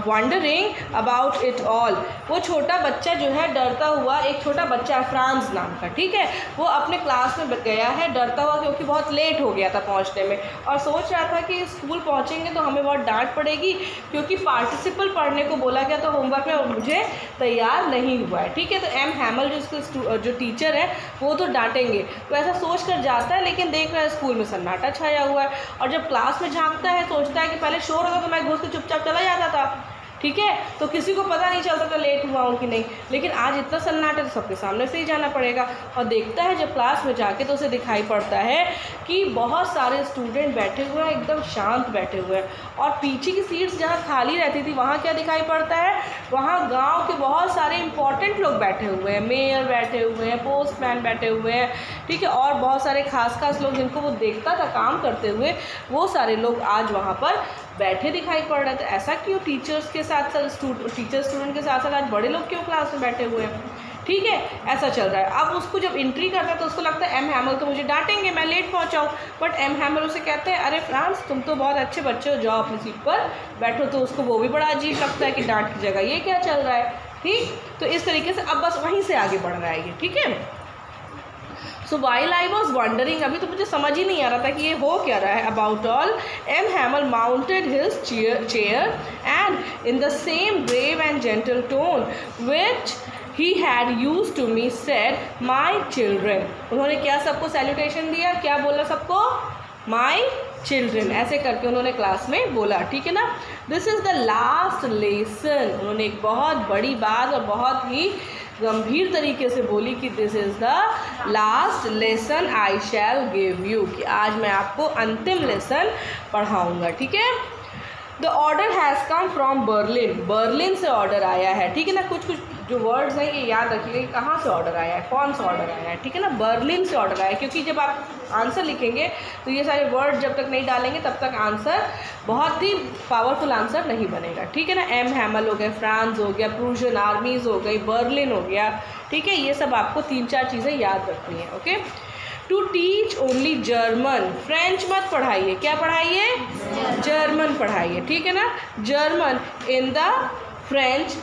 Wondering about it all. वो छोटा बच्चा जो है डरता हुआ, एक छोटा बच्चा है फ्रांस नाम का, ठीक है, वो अपने क्लास में गया है डरता हुआ क्योंकि बहुत लेट हो गया था पहुंचने में, और सोच रहा था कि स्कूल पहुंचेंगे तो हमें बहुत डांट पड़ेगी क्योंकि पार्टिसिपल पढ़ने को बोला गया तो होमवर्क में मुझे तैयार नहीं हुआ है, ठीक है। तो एम हैमल जो टीचर है वो तो डांटेंगे, तो ऐसा सोच कर जाता है, लेकिन देख रहा है स्कूल में सन्नाटा छाया हुआ है, और जब क्लास में झांकता है सोचता है कि पहले शोर होता तो मैं घुस के चुपचाप चला जाता था, ठीक है, तो किसी को पता नहीं चलता था लेट हुआ हूँ कि नहीं, लेकिन आज इतना सन्नाटा तो सबके सामने से ही जाना पड़ेगा। और देखता है जब क्लास में जाके तो उसे दिखाई पड़ता है कि बहुत सारे स्टूडेंट बैठे हुए हैं, एकदम शांत बैठे हुए हैं, और पीछे की सीट्स जहाँ खाली रहती थी वहाँ क्या दिखाई पड़ता है, वहाँ गांव के बहुत सारे इंपॉर्टेंट लोग बैठे हुए हैं, मेयर बैठे हुए हैं, पोस्टमैन बैठे हुए हैं, ठीक है, और बहुत सारे खास लोग जिनको वो देखता था काम करते हुए, वो सारे लोग आज वहाँ पर बैठे दिखाई पड़ रहे थे। ऐसा क्यों? टीचर्स के साथ साथ स्टूडेंट के साथ साथ आज बड़े लोग क्यों क्लास में बैठे हुए हैं, ठीक है, ऐसा चल रहा है। अब उसको जब एंट्री करता है तो उसको लगता है एम हैमल तो मुझे डांटेंगे, मैं लेट पहुंचा हूँ, बट एम हैमल उसे कहते हैं अरे फ्रांस तुम तो बहुत अच्छे बच्चे हो, जाओ अपनी सीट पर बैठो, तो उसको वो भी बड़ा अजीब लगता है कि डांट की जगह ये क्या चल रहा है, ठीक। तो इस तरीके से अब बस वहीं से आगे बढ़ रहा है ये, ठीक है। So while I was wondering, अभी तो मुझे समझ ही नहीं आ रहा था कि ये हो क्या रहा है, about all M Hamel mounted his chair and in the same brave and gentle tone which he had use to me said my children. उन्होंने क्या सबको सैल्यूटेशन दिया, क्या बोला सबको, माई चिल्ड्रेन, ऐसे करके उन्होंने क्लास में बोला, ठीक है ना। This is the last lesson, उन्होंने एक बहुत बड़ी बात और बहुत ही गंभीर तरीके से बोली कि this is the last lesson I shell give you, कि आज मैं आपको अंतिम लेसन पढ़ाऊँगा, ठीक है। The order has come from Berlin, Berlin से ऑर्डर आया है, ठीक है ना। कुछ जो वर्ड्स हैं ये याद रखिएगा कि कहाँ से ऑर्डर आया है, कौन सा ऑर्डर आया है, ठीक है ना। बर्लिन से ऑर्डर आया है, क्योंकि जब आप आंसर लिखेंगे तो ये सारे वर्ड जब तक नहीं डालेंगे तब तक आंसर बहुत ही पावरफुल आंसर नहीं बनेगा, ठीक है ना। एम हैमल हो गया, फ्रांस हो गया, प्रूशियन आर्मीज़ हो गई, बर्लिन हो गया, ठीक है, ये सब आपको 3-4 चीज़ें याद रखनी है, okay. To teach only German, French मत पढ़ाइए, क्या पढ़ाइए, जर्मन पढ़ाइए, ठीक है ना। German in the French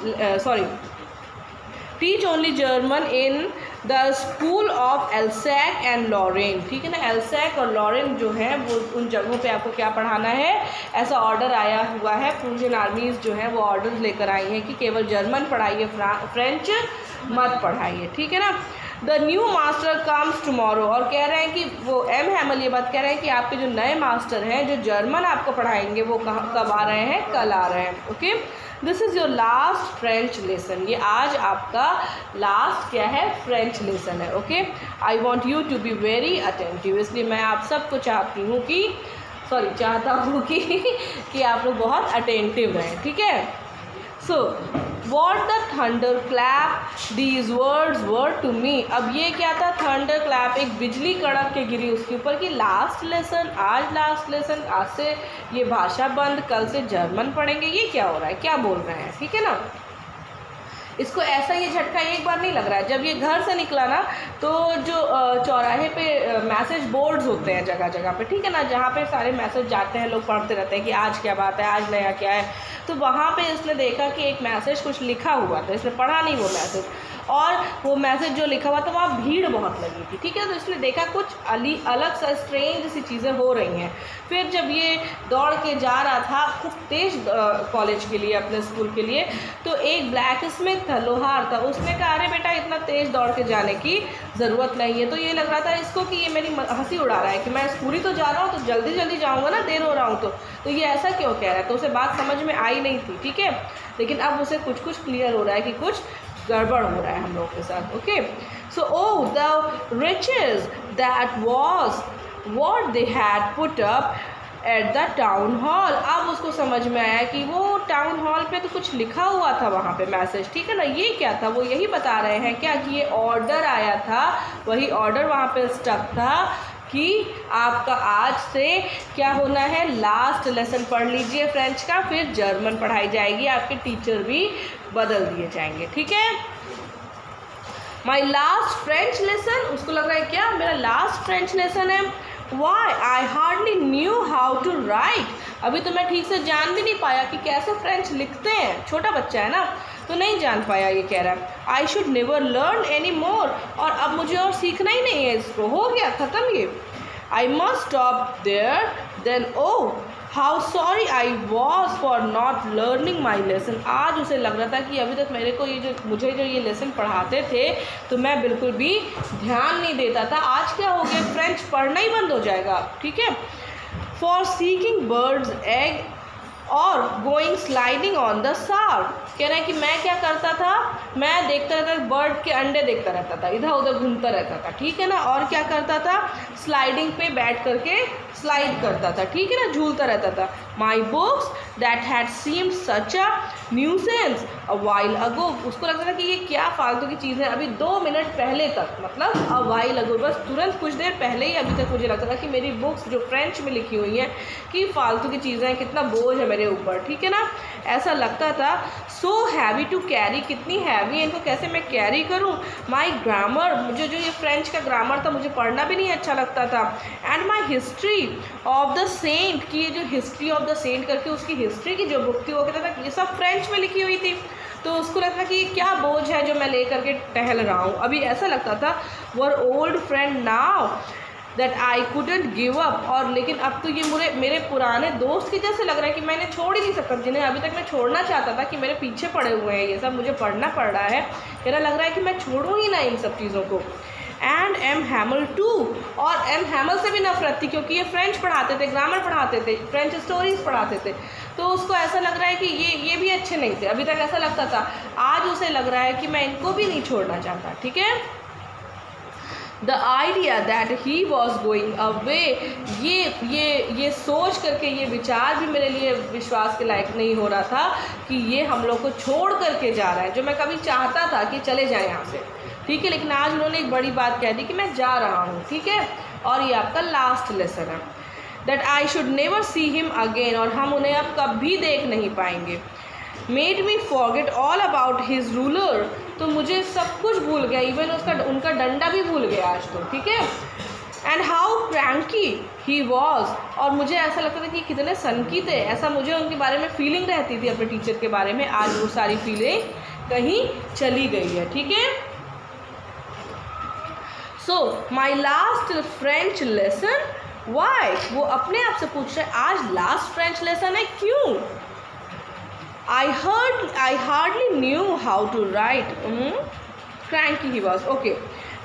teach only German in the school of Alsace and Lorraine, ठीक है ना। एल्सैक और लॉरेन जो है वो उन जगहों पे आपको क्या पढ़ाना है, ऐसा ऑर्डर आया हुआ है, प्रूशियन आर्मीज़ जो है वो ऑर्डर लेकर आई हैं कि केवल जर्मन पढ़ाइए, फ्रेंच मत पढ़ाइए, ठीक है ना। The new master comes tomorrow, और कह रहे हैं कि वो एम हैमल ये बात कह रहे हैं कि आपके जो नए मास्टर हैं जो जर्मन आपको पढ़ाएंगे वो कब आ रहे हैं, कल आ रहे हैं, okay. This is your last French lesson, ये आज आपका लास्ट क्या है, फ्रेंच लेसन है, okay. I want you to be very attentive, इसलिए मैं आप सबको चाहता हूँ कि आप लोग बहुत अटेंटिव रहें, ठीक है। So what the thunderclap these words were to me, अब ये क्या था, थंडर क्लैप, एक बिजली कड़क के गिरी उसके ऊपर कि लास्ट लेसन, आज लास्ट लेसन, आज से ये भाषा बंद, कल से जर्मन पढ़ेंगे, ये क्या हो रहा है, क्या बोल रहे हैं, ठीक है ना। इसको ऐसा ये झटका एक बार नहीं लग रहा है, जब ये घर से निकला ना तो जो चौराहे पे मैसेज बोर्ड्स होते हैं जगह जगह पे, ठीक है ना, जहाँ पे सारे मैसेज जाते हैं, लोग पढ़ते रहते हैं कि आज क्या बात है, आज नया क्या है, तो वहाँ पे इसने देखा कि एक मैसेज कुछ लिखा हुआ था, इसने पढ़ा नहीं वो मैसेज, और वो मैसेज जो लिखा हुआ था वहाँ भीड़ बहुत लगी थी, ठीक है। तो इसने देखा कुछ अलग सा स्ट्रेंज सी चीज़ें हो रही हैं। फिर जब ये दौड़ के जा रहा था खूब तेज कॉलेज के लिए, अपने स्कूल के लिए, तो एक ब्लैक स्मिथ था, लोहार था, उसने कहा अरे बेटा इतना तेज़ दौड़ के जाने की ज़रूरत नहीं है। तो ये लग रहा था इसको कि ये मेरी हंसी उड़ा रहा है कि मैं स्कूल ही तो जा रहा हूँ, तो जल्दी जल्दी जाऊँगा ना, देर हो रहा हूँ, तो ये ऐसा क्यों कह रहा है। तो उसे बात समझ में आई नहीं थी, ठीक है, लेकिन अब उसे कुछ क्लियर हो रहा है कि कुछ गड़बड़ हो रहा है हम लोग के साथ, okay. So oh the riches that was what they had put up at the town hall, अब उसको समझ में आया कि वो टाउन हॉल पे तो कुछ लिखा हुआ था वहाँ पे मैसेज, ठीक है ना। ये क्या था, वो यही बता रहे हैं क्या कि ये ऑर्डर आया था, वही ऑर्डर वहाँ पे स्टक था कि आपका आज से क्या होना है, लास्ट लेसन पढ़ लीजिए फ्रेंच का, फिर जर्मन पढ़ाई जाएगी, आपके टीचर भी बदल दिए जाएंगे, ठीक है। माई लास्ट फ्रेंच लेसन, उसको लग रहा है क्या मेरा लास्ट फ्रेंच लेसन है, why I hardly knew how to write, अभी तो मैं ठीक से जान भी नहीं पाया कि कैसे फ्रेंच लिखते हैं, छोटा बच्चा है ना तो नहीं जान पाया, ये कह रहा है I should never learn any more, और अब मुझे और सीखना ही नहीं है इसको, हो गया ख़त्म ये। I must stop there then oh how sorry I was for not learning my lesson, आज उसे लग रहा था कि अभी तक मेरे को मुझे जो ये लेसन पढ़ाते थे तो मैं बिल्कुल भी ध्यान नहीं देता था, आज क्या हो गया फ्रेंच पढ़ना ही बंद हो जाएगा, ठीक है। फॉर सीकिंग बर्ड्स एग और गोइंग स्लाइडिंग ऑन द सार, कह रहे हैं कि मैं क्या करता था, मैं देखता रहता था, बर्ड के अंडे देखता रहता था, इधर उधर घूमता रहता था, ठीक है ना, और क्या करता था, स्लाइडिंग पे बैठ करके स्लाइड करता था, ठीक है ना, झूलता रहता था। My books that had seemed such a nuisance a while ago, उसको लगता था कि ये क्या फालतू की चीज़ है, अभी 2 मिनट पहले तक, मतलब अ वाइल अगो, बस तुरंत कुछ देर पहले ही अभी तक मुझे लगता था कि मेरी बुक्स जो फ्रेंच में लिखी हुई हैं कि फालतू की चीज़ें हैं, कितना बोझ है मेरे ऊपर, ठीक है ना, ऐसा लगता था। सो हैवी टू कैरी, कितनी हैवी है, इनको कैसे मैं कैरी करूँ। माई ग्रामर, मुझे जो ये फ्रेंच का ग्रामर था मुझे पढ़ना भी नहीं अच्छा लगता था। And my history of the saint, की ये जो हिस्ट्री ऑफ द सेंट करके उसकी हिस्ट्री की जो बुक थी वो कहता था ये सब फ्रेंच में लिखी हुई थी, तो उसको लगता कि क्या बोझ है जो मैं ले करके टहल रहा हूँ, अभी ऐसा लगता था। Were old friend now that I couldn't give up, और लेकिन अब तो ये मेरे पुराने दोस्त की जैसे लग रहा है कि मैंने छोड़ ही नहीं सकता, जिन्हें अभी तक मैं छोड़ना चाहता था कि मेरे पीछे पड़े हुए हैं, ये सब मुझे पढ़ना पड़ रहा है, मेरा लग रहा है कि मैं छोड़ूँ ही ना इन सब चीज़ों को। एंड एम हैमल टू, और एम हैमल से भी नफरत थी क्योंकि ये फ्रेंच पढ़ाते थे, ग्रामर पढ़ाते थे, फ्रेंच स्टोरीज पढ़ाते थे, तो उसको ऐसा लग रहा है कि ये भी अच्छे नहीं थे, अभी तक ऐसा लगता था, आज उसे लग रहा है कि मैं इनको भी नहीं छोड़ना चाहता, ठीक है। The idea that he was going away, ये सोच करके, ये विचार भी मेरे लिए विश्वास के लायक नहीं हो रहा था कि ये हम लोग को छोड़ करके जा रहा है, जो मैं कभी चाहता था कि चले जाए यहाँ से, ठीक है, लेकिन आज उन्होंने एक बड़ी बात कह दी कि मैं जा रहा हूँ, ठीक है। और ये आपका लास्ट लेसन है, that I should never see him again, और हम उन्हें अब कभी देख नहीं पाएंगे। Made me forget all about his ruler, तो मुझे सब कुछ भूल गया, इवन उनका डंडा भी भूल गया आज तो, ठीक है। And how cranky he was, और मुझे ऐसा लगता था कि कितने सनकी थे, ऐसा मुझे उनके बारे में फीलिंग रहती थी अपने टीचर के बारे में, आज वो सारी फीलिंग कहीं चली गई है, ठीक है। So my last French lesson why, वो अपने आप से पूछ रहे आज लास्ट फ्रेंच लेसन है क्यों। I hardly knew how to write. Cranky he was. Okay.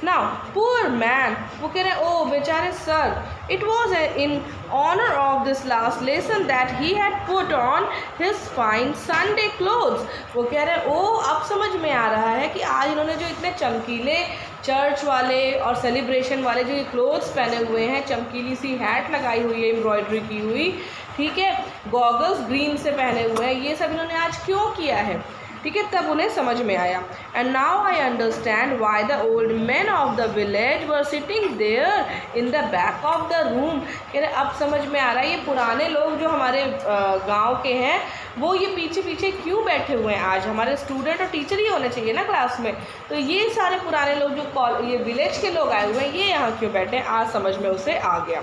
Now, poor man, वो कह रहे हैं ओ बेचारे sir, it was in honor of this last lesson that he had put on his fine Sunday clothes. वो कह रहे हैं ओ अब समझ में आ रहा है कि आज इन्होंने जो इतने चमकीले चर्च वाले और सेलिब्रेशन वाले जो ये क्लोथ्स पहने हुए हैं, चमकीली सी हैट लगाई हुई है एम्ब्रॉयडरी की हुई, ठीक है, गॉगल्स ग्रीन से पहने हुए हैं, ये सब इन्होंने आज क्यों किया है, ठीक है, तब उन्हें समझ में आया। And now I understand why the old man of the village were sitting there in the back of the room, कह रहे अब समझ में आ रहा है ये पुराने लोग जो हमारे गांव के हैं वो ये पीछे पीछे क्यों बैठे हुए हैं, आज हमारे स्टूडेंट और टीचर ही होने चाहिए ना क्लास में, तो ये सारे पुराने लोग जो ये विलेज के लोग आए हुए हैं ये यहाँ क्यों बैठे हैं, आज समझ में उसे आ गया।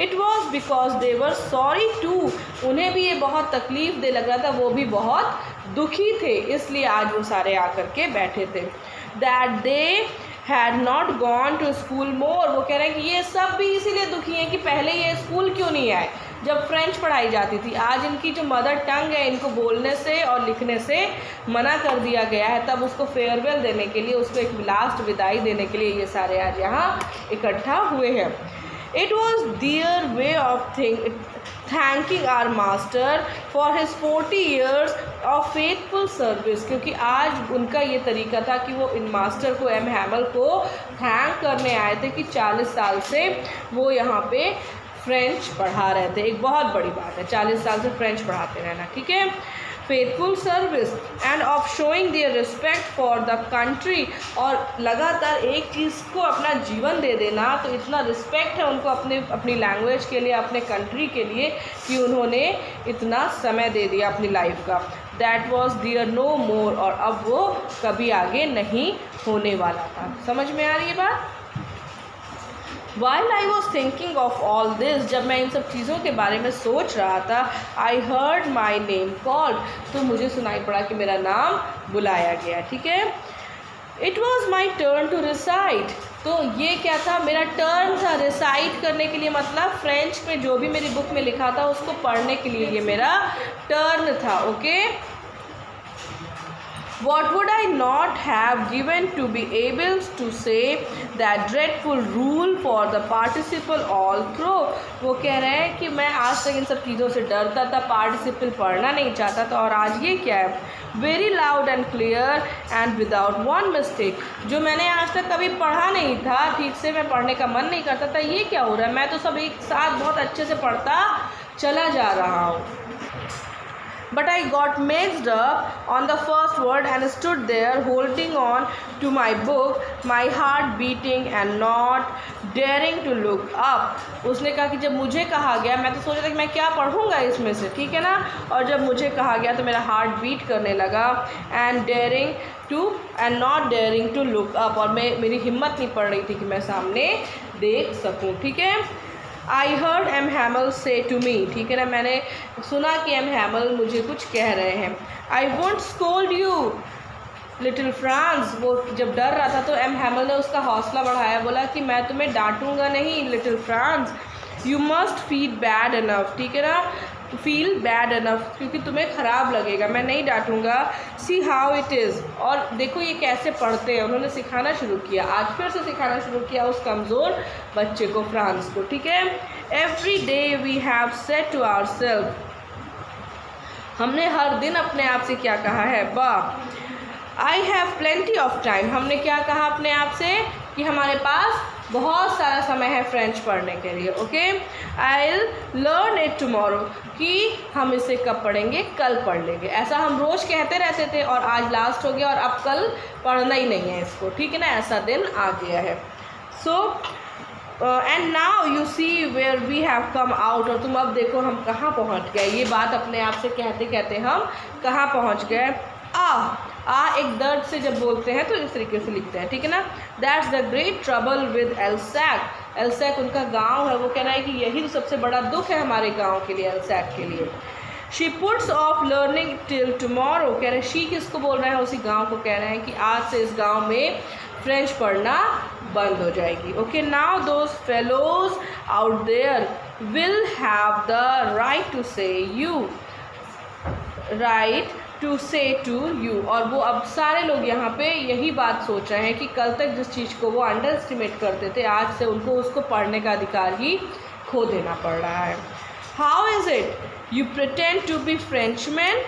It was because they were sorry too, उन्हें भी ये बहुत तकलीफ दे लग रहा था, वो भी बहुत दुखी थे, इसलिए आज वो सारे आकर के बैठे थे। That they had not gone to school more, वो कह रहे हैं कि ये सब भी इसीलिए दुखी हैं कि पहले ये स्कूल क्यों नहीं आए जब फ्रेंच पढ़ाई जाती थी, आज इनकी जो मदर टंग है इनको बोलने से और लिखने से मना कर दिया गया है, तब उसको फेयरवेल देने के लिए, उसको एक लास्ट विदाई देने के लिए ये सारे आज यहाँ इकट्ठा हुए हैं। It was their way of thanking our master for his 40 years of faithful service, क्योंकि आज उनका ये तरीका था कि वो इन मास्टर को, एम हैमल को थैंक करने आए थे कि 40 साल से वो यहाँ पे फ्रेंच पढ़ा रहे थे, एक बहुत बड़ी बात है 40 साल से फ्रेंच पढ़ाते रहना, ठीक है। Faithful service end of showing there respect for the country, और लगातार एक चीज़ को अपना जीवन दे देना, तो इतना रिस्पेक्ट है उनको अपनी लैंग्वेज के लिए, अपने कंट्री के लिए कि उन्होंने इतना समय दे दिया अपनी लाइफ का। दैट वॉज डियर नो मोर, और अब वो कभी आगे नहीं होने वाला था। समझ में आ रही है बात? While I was thinking of all this, जब मैं इन सब चीज़ों के बारे में सोच रहा था, I heard my name called, तो मुझे सुनाई पड़ा कि मेरा नाम बुलाया गया, ठीक है। It was my turn to recite, तो ये क्या था, मेरा टर्न था रिसाइट करने के लिए, मतलब फ्रेंच में जो भी मेरी बुक में लिखा था उसको पढ़ने के लिए ये मेरा टर्न था, okay. What would I not have given to be able to say that dreadful rule for the participle all through। वो कह रहे हैं कि मैं आज तक इन सब चीज़ों से डरता था, पार्टिसिपल पढ़ना नहीं चाहता था, और आज ये क्या है, very loud and clear and without one mistake, जो मैंने आज तक कभी पढ़ा नहीं था, ठीक से मैं पढ़ने का मन नहीं करता था, ये क्या हो रहा है, मैं तो सब एक साथ बहुत अच्छे से पढ़ता चला जा रहा हूँ। But I got mixed up on the first word and stood there holding on to my book, my heart beating and not daring to look up। उसने कहा कि जब मुझे कहा गया, मैं तो सोचा था कि मैं क्या पढ़ूँगा इसमें से, ठीक है ना, और जब मुझे कहा गया तो मेरा हार्ट बीट करने लगा, and not daring to look up, और मेरी हिम्मत नहीं पड़ रही थी कि मैं सामने देख सकूँ, ठीक है। I heard M. Hamel say to me, ठीक है ना, मैंने सुना कि M. Hamel मुझे कुछ कह रहे हैं। I won't scold you, little Franz। वो जब डर रहा था तो M. Hamel ने उसका हौसला बढ़ाया, बोला कि मैं तुम्हें डांटूंगा नहीं little Franz, you must feel bad enough, ठीक है ना, फील बैड इनफ, क्योंकि तुम्हें ख़राब लगेगा, मैं नहीं डांटूंगा। सी हाउ इट इज़, और देखो ये कैसे पढ़ते हैं, उन्होंने सिखाना शुरू किया, आज फिर से सिखाना शुरू किया उस कमज़ोर बच्चे को, फ्रांस को, ठीक है। Every day we have said to ourselves, हमने हर दिन अपने आप से क्या कहा है, वाह। I have plenty of time, हमने क्या कहा अपने आप से कि हमारे पास बहुत सारा समय है फ्रेंच पढ़ने के लिए, okay. I will learn it tomorrow, कि हम इसे कब पढ़ेंगे, कल पढ़ लेंगे, ऐसा हम रोज़ कहते रहते थे, और आज लास्ट हो गया और अब कल पढ़ना ही नहीं है इसको, ठीक है ना, ऐसा दिन आ गया है। So and now you see where we have come out, और तुम अब देखो हम कहाँ पहुँच गए, ये बात अपने आप से कहते कहते हम कहाँ पहुँच गए। एक दर्द से जब बोलते हैं तो इस तरीके से लिखते हैं, ठीक है ना। That's the great trouble with Alsace, Alsace उनका गांव है, वो कह रहा है कि यही तो सबसे बड़ा दुख है हमारे गांव के लिए, एल्सैक के लिए। She puts of learning till tomorrow, कह रहे हैं शी किसको बोल रहे हैं, उसी गांव को कह रहे हैं कि आज से इस गांव में फ्रेंच पढ़ना बंद हो जाएगी, okay. Now those fellows out there will have the right to say you, right to say to you, और वो अब सारे लोग यहाँ पे यही बात सोच रहे हैं कि कल तक जिस चीज़ को वो अंडर एस्टिमेट करते थे, आज से उनको उसको पढ़ने का अधिकार ही खो देना पड़ रहा है। How is it you pretend to be Frenchman,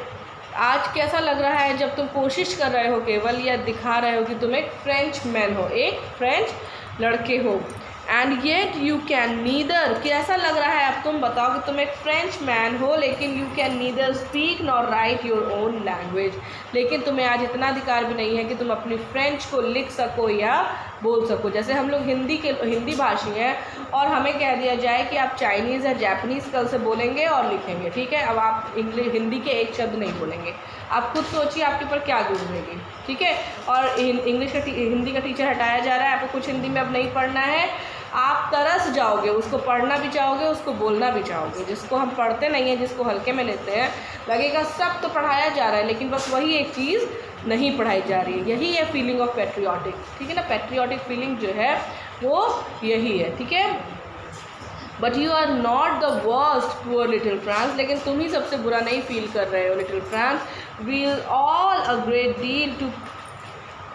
आज कैसा लग रहा है जब तुम कोशिश कर रहे हो केवल, या दिखा रहे हो कि तुम एक फ्रेंच मैन हो, एक फ्रेंच लड़के हो। And yet you can neither, कैसा लग रहा है अब तुम बताओ कि तुम एक फ्रेंच मैन हो, लेकिन you can neither speak nor right your own language, लेकिन तुम्हें आज इतना अधिकार भी नहीं है कि तुम अपनी फ्रेंच को लिख सको या बोल सको। जैसे हम लोग हिंदी भाषी हैं और हमें कह दिया जाए कि आप चाइनीज़ या जापानीज़ कल से बोलेंगे और लिखेंगे, ठीक है, अब आप हिंदी के एक शब्द नहीं बोलेंगे, आप खुद सोचिए आपके ऊपर क्या गुजरेगी, ठीक है। और हिंदी का टीचर हटाया जा रहा है, आपको कुछ हिंदी में अब नहीं पढ़ना है, आप तरस जाओगे, उसको पढ़ना भी चाहोगे, उसको बोलना भी चाहोगे। जिसको हम पढ़ते नहीं हैं, जिसको हल्के में लेते हैं, लगेगा सब तो पढ़ाया जा रहा है, लेकिन बस वही एक चीज़ नहीं पढ़ाई जा रही है, यही है फीलिंग ऑफ पैट्रियाटिक, ठीक है ना। पैट्रियाटिक फीलिंग जो है वो यही है, ठीक है। But you are not the worst poor little France, लेकिन तुम ही सबसे बुरा नहीं फील कर रहे हो little France. We all a great deal to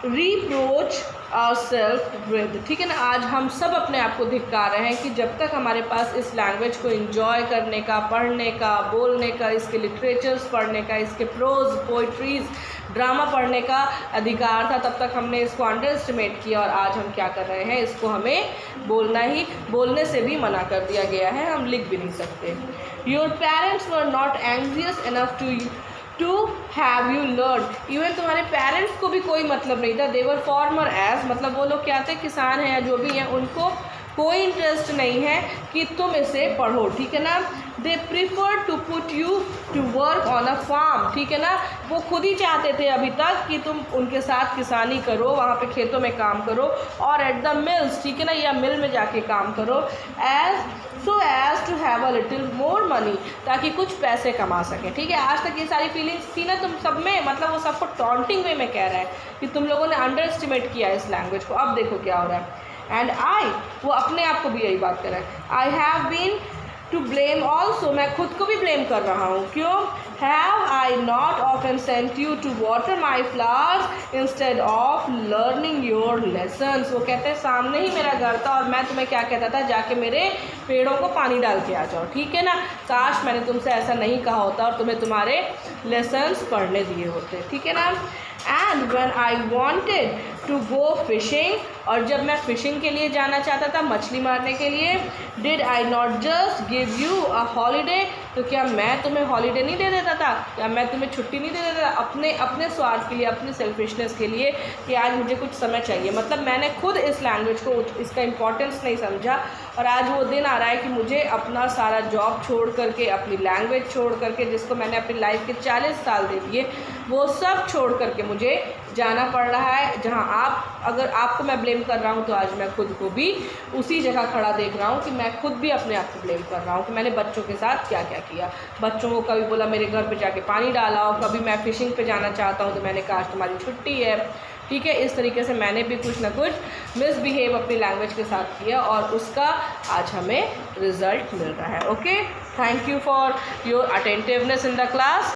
reproach ourselves with, ठीक है ना। आज हम सब अपने आप को धिक्कार रहे हैं कि जब तक हमारे पास इस लैंग्वेज को एंजॉय करने का, पढ़ने का, बोलने का, इसके लिटरेचर्स पढ़ने का, इसके प्रोज, पोइट्रीज़, ड्रामा पढ़ने का अधिकार था, तब तक हमने इसको अंडर एस्टिमेट किया, और आज हम क्या कर रहे हैं, इसको हमें बोलने से भी मना कर दिया गया है, हम लिख भी नहीं सकते। Your parents were not anxious enough to have you learn, even तुम्हारे पेरेंट्स को भी कोई मतलब नहीं था। देवर फॉर्मर एज, मतलब वो लोग क्या थे, किसान हैं या जो भी हैं, उनको कोई इंटरेस्ट नहीं है कि तुम इसे पढ़ो, ठीक है ना। They prefer to put you to work on a farm, ठीक है ना। वो खुद ही चाहते थे अभी तक कि तुम उनके साथ किसानी करो, वहाँ पे खेतों में काम करो, और एट द मिल्स, ठीक है ना, या मिल में जाके काम करो, as to have a little more money, ताकि कुछ पैसे कमा सकें, ठीक है। आज तक ये सारी फीलिंग्स थी ना तुम सब में, मतलब वो सबको टॉन्टिंग वे में कह रहा है कि तुम लोगों ने अंडर एस्टिमेट किया इस लैंग्वेज को। अब देखो क्या हो रहा है। एंड आई, वो अपने आप को भी यही बात कर रहा है। I have been to blame also, मैं खुद को भी ब्लेम कर रहा हूँ। क्यों? Have I not often sent you to water my flowers instead of learning your lessons. वो कहते हैं सामने ही मेरा घर था और मैं तुम्हें क्या कहता था, जाके मेरे पेड़ों को पानी डाल के आ जाओ, ठीक है ना। काश मैंने तुमसे ऐसा नहीं कहा होता और तुम्हें तुम्हारे लेसन्स पढ़ने दिए होते, ठीक है ना। And when I wanted to go fishing, और जब मैं फ़िशिंग के लिए जाना चाहता था, मछली मारने के लिए, did I not just give you a holiday, तो क्या मैं तुम्हें हॉलीडे नहीं दे देता था, क्या मैं तुम्हें छुट्टी नहीं दे देता था अपने स्वार्थ के लिए, अपनी सेल्फिशनेस के लिए, कि आज मुझे कुछ समय चाहिए। मतलब मैंने खुद इस लैंग्वेज को, इसका इम्पोर्टेंस नहीं समझा, और आज वो दिन आ रहा है कि मुझे अपना सारा जॉब छोड़ करके, अपनी लैंग्वेज छोड़ करके, जिसको मैंने अपनी लाइफ के 40 साल दे दिए, वो सब छोड़ करके मुझे जाना पड़ रहा है। जहाँ अगर आपको मैं ब्लेम कर रहा हूँ, तो आज मैं खुद को भी उसी जगह खड़ा देख रहा हूँ कि मैं खुद भी अपने आप को ब्लेम कर रहा हूँ कि मैंने बच्चों के साथ क्या क्या किया। बच्चों को कभी बोला मेरे घर पे जाके पानी डाला, और कभी मैं फ़िशिंग पे जाना चाहता हूँ तो मैंने कहा तुम्हारी छुट्टी है, ठीक है। इस तरीके से मैंने भी कुछ ना कुछ मिसबिहेव अपनी लैंग्वेज के साथ किया, और उसका आज हमें रिज़ल्ट मिल रहा है। Okay, thank you for your attentiveness in the class.